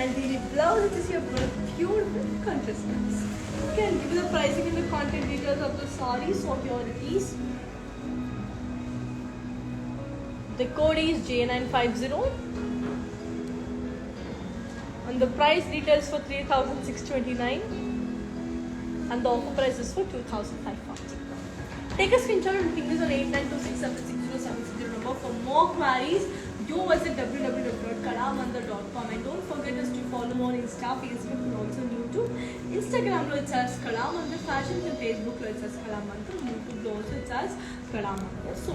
And the blouse vachesi have got beautiful contrast blouse. Okay, I'll give you the pricing and the contact details of the saree. So here it is. The code is J950 and the price retails for 3,629 and the offer price is for 2,540. Take a screenshot and ping us on 8926760760 number for more queries. Do visit www.kalamandar.com and don't forget us to follow on Insta, Facebook and also YouTube. Instagram lo it says Kalamandar Fashions and Facebook lo it says Kalamandar. YouTube lo also it says Kalamandar. So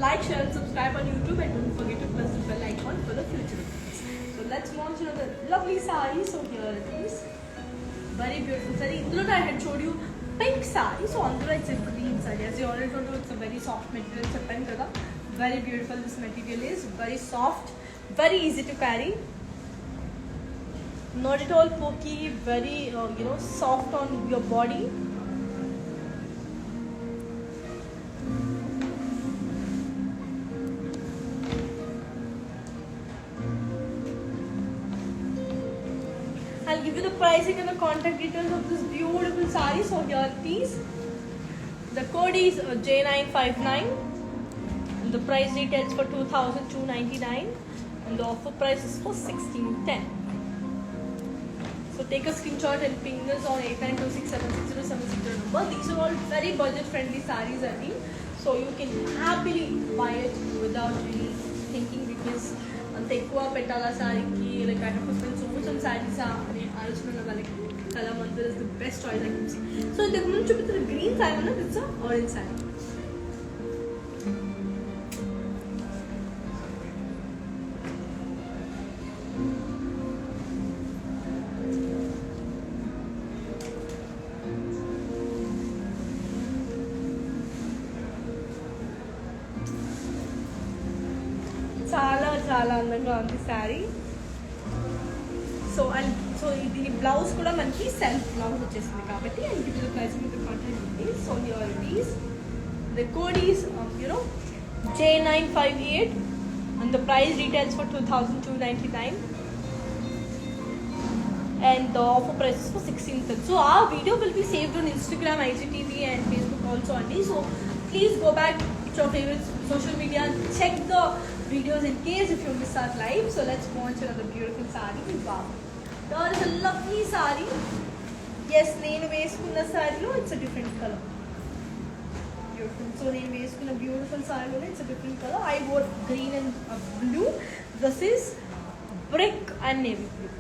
like, share and subscribe on YouTube and don't forget to press the bell icon for the future videos. So let's launch another lovely saree. So here it is. Very beautiful saree. In I had showed you pink saree. So on the right it's a green saree. As you already told you, it's a very soft material. It's a pen kada. Very beautiful this material is, very soft, very easy to carry, not at all pokey, very soft on your body. I'll give you the pricing and the contact details of this beautiful saree. So here please, the code is J959 and the price retails for 2,299 and the offer price is for 1,610. So take a screenshot and ping us on 8926760760 number. These are all very budget friendly sarees, I mean. So you can happily buy it without really thinking, because అంత ఎక్కువ పెట్టాలా సారీకి, like I have to spend so much on saris అనే ఆలోచన ఉన్న వాళ్ళకి Kalamandir is the best choice I can see. So ఇంతకు ముందు చూపిస్తున్న గ్రీన్ సారీ అన్నది ఇట్స్ ఆరెంజ్ సారీ. చాలా చాలా అందంగా ఉంది శారీ. సో దీని బ్లౌజ్ కూడా మనకి సెల్ఫ్ బ్లౌజ్ వచ్చేసింది కాబట్టి and give the price with contact. So here it is, the code is J958 and the price retails for 2,299 and the offer price is for 16th. So our video will be saved on Instagram, IGTV and Facebook also only. So please go back to your favorite social media and check the videos in case if you miss our live. So let's watch another beautiful saree. Wow, there is a lovely saree. Yes, nenu veskunna saree lo it's a different color. Beautiful. So nenu veskunna beautiful saree lo it's a different color. I wore green and blue. This is brick and navy blue.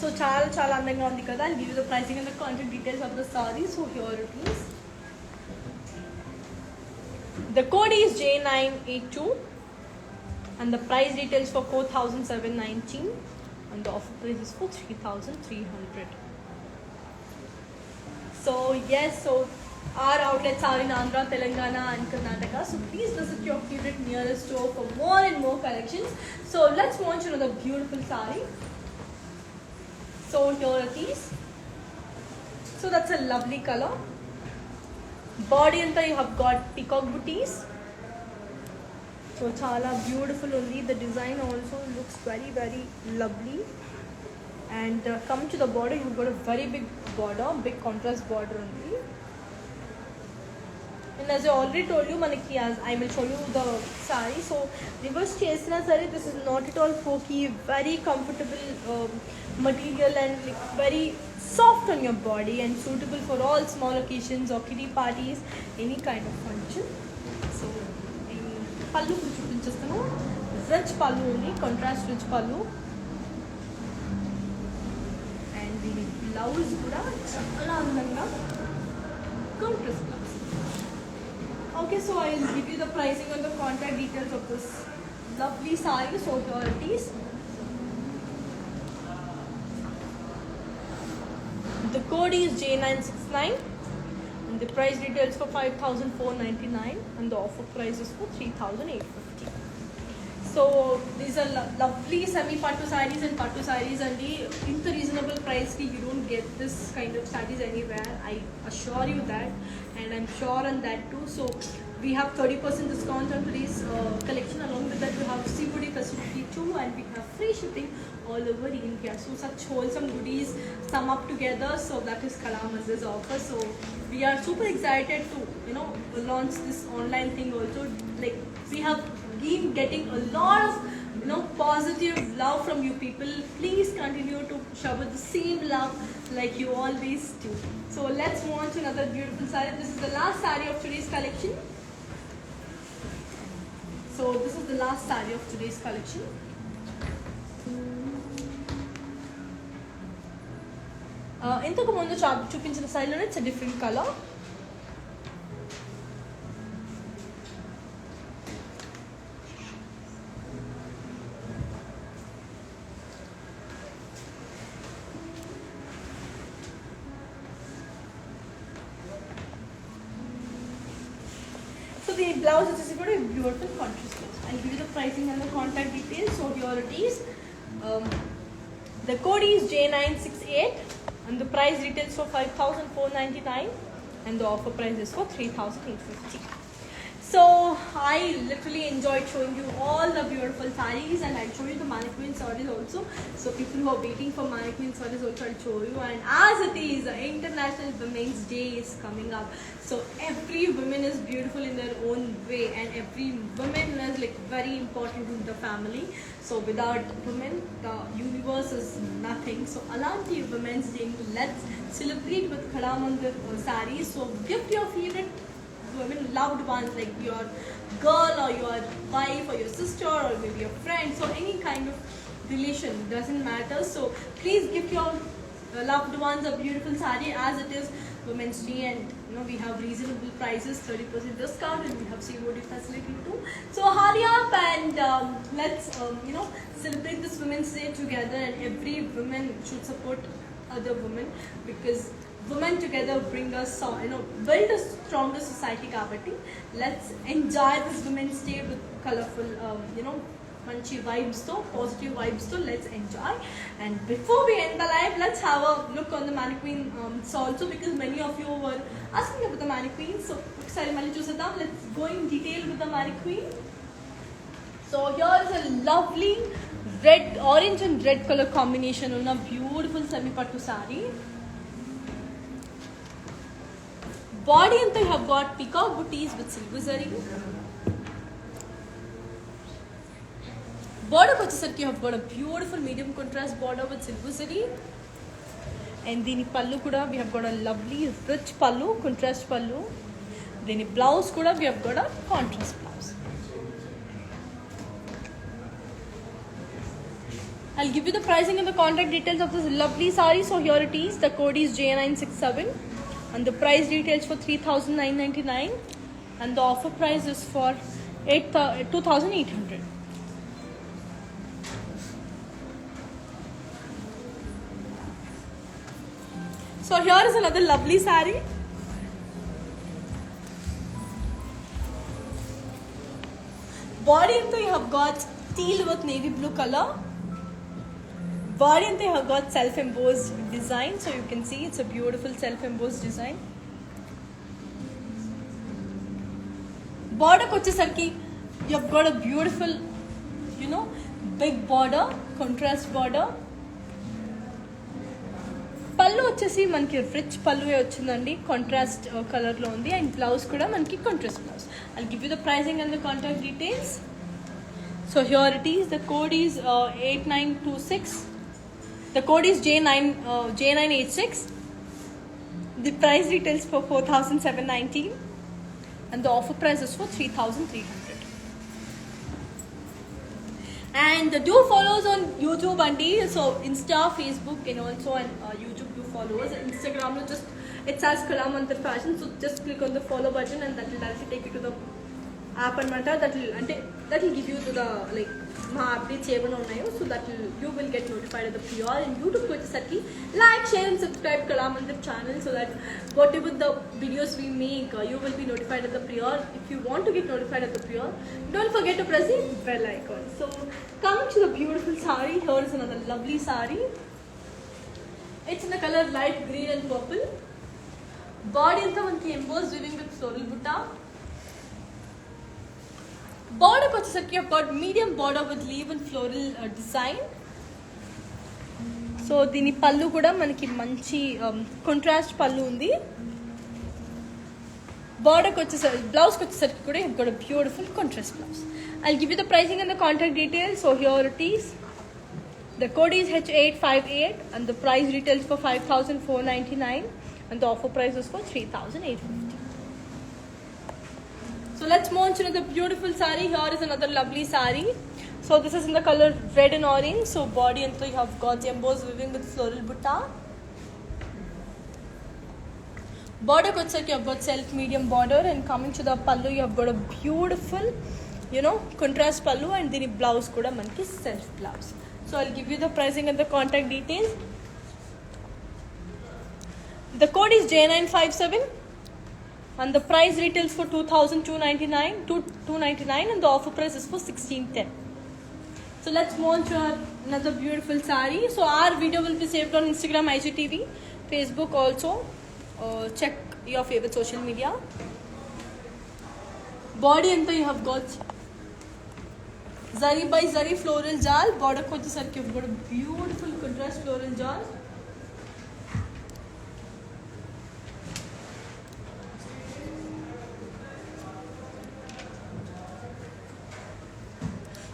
So చాలా చాలా అందంగా ఉంది కదా. I'll give you the pricing and the contact details of the saree. So here it is. The code is J982 and the price details for 4,719 and the offer price is for 3,300. So yes, so our outlets are in Andhra, Telangana and Karnataka. So please visit your favorite nearest store for more and more collections. So let's watch another beautiful saree. So here it is. So that's a lovely color. Body anta you have got peacock booties. So chala beautiful only. The design also looks very very lovely. And come to the border, you've got a very big border, big contrast border only. And as I already told you, manaki, as I will show you the saree. So reverse chesina saree, this is not at all pokey, very comfortable material and like very soft on your body and suitable for all small occasions or kiddie parties, any kind of function. So pallu chupinchestanu, rich pallu only, contrast rich pallu. And the blouse kuda chala andanga contrast blouse. Okay, so I will give you the pricing and the contact details of this lovely saree. So here it is. The code is J969 and the price details for 5,499 and the offer price is for 3,850. So these are lovely semi pattu sarees and pattu sarees, and in the reasonable price you don't get this kind of sarees anywhere. I assure you that, and I'm sure on that too. So we have 30% discount on today's collection. Along with that, we have COD facility too, and we have free shipping all over India. So such wholesome goodies sum up together. So that is Kalamandir's offer. So we are super excited to launch this online thing also. Like we have been getting a lot of positive love from you people. Please continue to shower the same love like you always do. So let's watch another beautiful saree. This is the last saree of today's collection. So this is the last saree of today's collection. ఇంతకు ముందు చూపించిన సారీలోనే it's different colour. దీని blouse వచ్చేసి కూడా beautiful contrast blouse. I give you the pricing and the contact details. So here it is. The code is J968 and the price retails for 5,499 and the offer price is for 3,850. So I literally enjoyed showing you all the beautiful sarees, and I'll show you the mannequin sarees also. So people who are waiting for mannequin sarees also I'll show you. And as it is, International Women's Day is coming up. So every woman is beautiful in their own way, and every woman is like very important in the family. So without women, the universe is nothing. So Alanti Women's Day, let's celebrate with Khada Mandir sarees. So gift your favorite women, loved ones, like your girl or your wife or your sister or maybe your friend. So any kind of relation, doesn't matter. So please give your loved ones a beautiful saree, as it is Women's Day, and we have reasonable prices, 30% discount, and we have COD facility too. So hurry up and let's celebrate this Women's Day together, and every woman should support other women, because women together bring us build a stronger society. Kabatti, let's enjoy this Women's Day with colorful manchi vibes though, positive vibes though. Let's enjoy. And before we end the live, let's have a look on the mannequin also, because many of you were asking about the mannequin. So sorry, mali chusedam. Let's go in detail with the mannequin. So here is a lovely orange and red color combination on a beautiful semi pattu saree. Body anta you have got peacock booties with silver zari. Border వచ్చేసరికి you have got a beautiful medium contrast border with silver zari. And దీని పల్లు కూడా we have got a lovely rich pallu, contrast pallu. దీని blouse కూడా we have got a contrast blouse. I'll give you the pricing and the contact details of this lovely saree. So here it is. The code is J967 and the price details for 3,999 and the offer price is for 2,800. So here is another lovely saree. Body into you have got teal with navy blue color. Body ante have got self-embossed design, so you can see it's a beautiful self-embossed design. Border kochesarki you have got a beautiful big border, contrast border. పల్లు వచ్చేసి మనకి rich పల్లు వచ్చిందండి, contrast colour లో ఉంది. And blouse కూడా మనకి contrast blouse. I'll give you the pricing and the contact details. So here it is. The code is 8926. The code is J986. The price details for 4,719 and the offer price is for 3,300. And do follow us on YouTube and so Insta, Facebook, and also on YouTube do follow us. Instagram just it says Khada Mandir Fashion, so just click on the follow button and that will directly take you to the app anamata. That will give you to the మా updates ఏమైనా ఉన్నాయో, so that you will get notified at the prior. And యూట్యూబ్కి వచ్చేసరికి like, share and subscribe Khada Mandir channel, so that whatever the videos we make you will be notified at the prior. If you want to get notified at the prior, don't forget to press the bell icon. So coming to the beautiful saree, here is another lovely saree. It's in the color light green and purple. Body anta manki embossed weaving with floral butta. Border వచ్చేసరికి I've got medium border with leaf and floral design. So దీని పళ్ళు కూడా మనకి మంచి contrast పళ్ళు ఉంది. బార్డర్కి వచ్చేసరికి బ్లౌజ్కి వచ్చేసరికి కూడా I've got a beautiful contrast blouse. I'll give you the pricing and the contact details. So here it is. The code is H858 and the price retails for 5,499 and the offer price is for 3,850. So let's move on to another beautiful saree. Here is another lovely saree. So this is in the color red and orange. So body and you have got embossed weaving with floral butta. Border you have got self medium border, and coming to the pallu you have got a beautiful contrast pallu, and then blouse kuda manki self blouse. So I'll give you the pricing and the contact details. The code is J957. And the price retails for 2,299 and the offer price is for 1610. So let's move on to another beautiful sari. So our video will be saved on Instagram, IGTV, Facebook also. Check your favorite social media. Body anta you have got zari by zari floral jal. Border ko vachesariki you've got a beautiful contrast floral jal.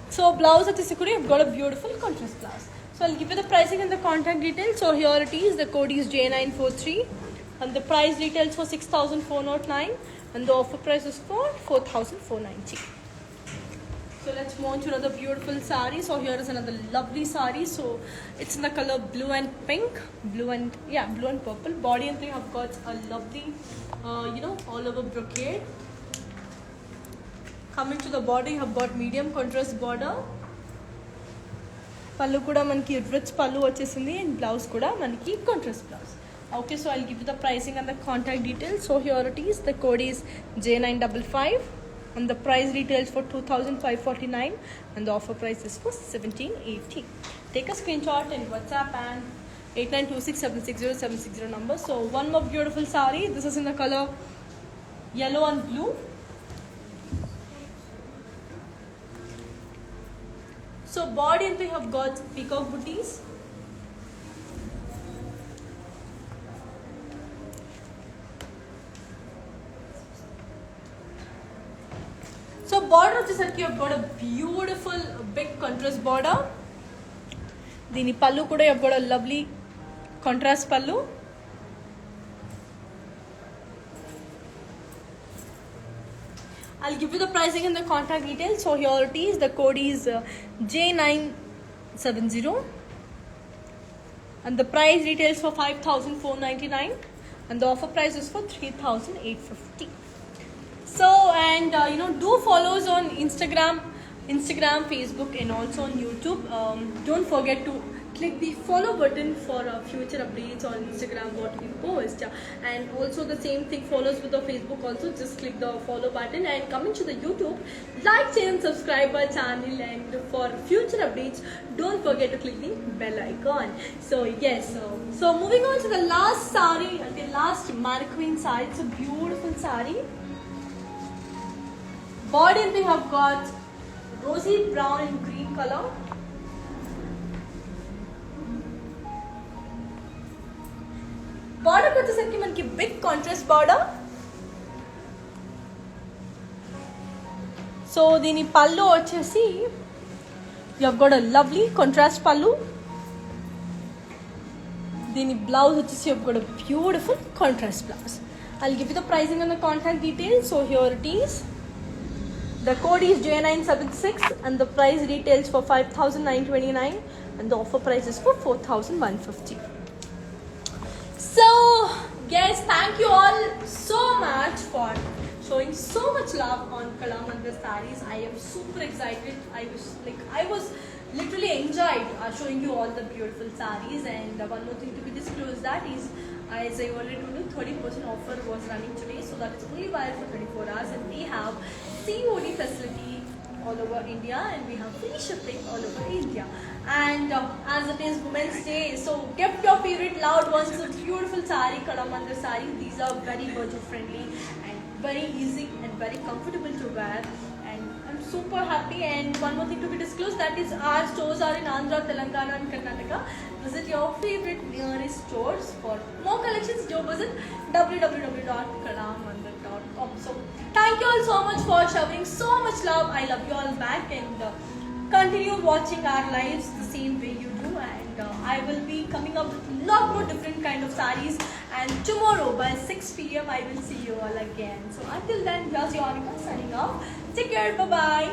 So blouse at Sikuri, you've got a beautiful contrast blouse. So I'll give you the pricing and the contact details. So here it is. The code is J943 and the price retails for 6,409 and the offer price is for 4,490. So let's move on to another beautiful sari. So here is another lovely sari. So it's in the color blue and pink, blue and purple. Body and thing have got a lovely, all over brocade. Coming to the body, you have got medium contrast border. Pallu kuda manki rich pallu vachesindi and blouse kuda manki contrast blouse. Okay, so I'll give you the pricing and the contact details. So here it is. The code is J955 and the price retails for 2,549 and the offer price is for 1,780. Take a screenshot in WhatsApp and 8926760760 number. So one more beautiful sari. This is in the color yellow and blue. So body and we have got peacock booties. So border vachesariki you have got a beautiful big contrast border. Dini pallu kuda you have got a lovely contrast pallu. I'll give you the pricing and the contact details. So here it is. The code is J970 and the price retails for 5,499 and the offer price is for 3,850. So and do follow us on Instagram, Facebook and also on YouTube. Don't forget to click the follow button for future updates on Instagram what we post, and also the same thing follows with the Facebook also. Just click the follow button and coming to the YouTube, like, share and subscribe our channel, and for future updates don't forget to click the bell icon. So yes, so moving on to the last sari, the last mannequin sari. It's a beautiful sari. Body and we have got rosy brown and green color. Border వచ్చేసరికి మనకి big contrast border. So దీని పల్లు వచ్చేసి you have got a lovely contrast pallu. దీని blouse వచ్చేసి you have got a beautiful contrast blouse. I'll give you the pricing and the contact details. So here it is. The code is J976 and the price retails for 5,929 and the offer price is for 4,150. So guys, thank you all so much for showing so much love on Kalamandir sarees. I am super excited. I was literally enjoyed showing you all the beautiful sarees. And one more thing to be disclosed, that is, as I already told you, 30% offer was running today, so that is only valid for 24 hours and we have COD facility all over India and we have free shipping all over India. And as it is Women's Day, so gift your favorite loved ones a beautiful sari, Kalamandir sari. These are very budget friendly and very easy and very comfortable to wear. And I'm super happy. And one more thing to be disclosed, that is our stores are in Andhra, Telangana and Karnataka. Visit your favorite nearest stores. For more collections, do visit www.kalamandir.com. So thank you all so much for showing so much love. I love you all back, and continue watching our lives the same way you do. And I will be coming up with a lot more different kind of sarees. And tomorrow by 6 p.m. I will see you all again. So until then, here's Yonika signing off. Take care. Bye bye.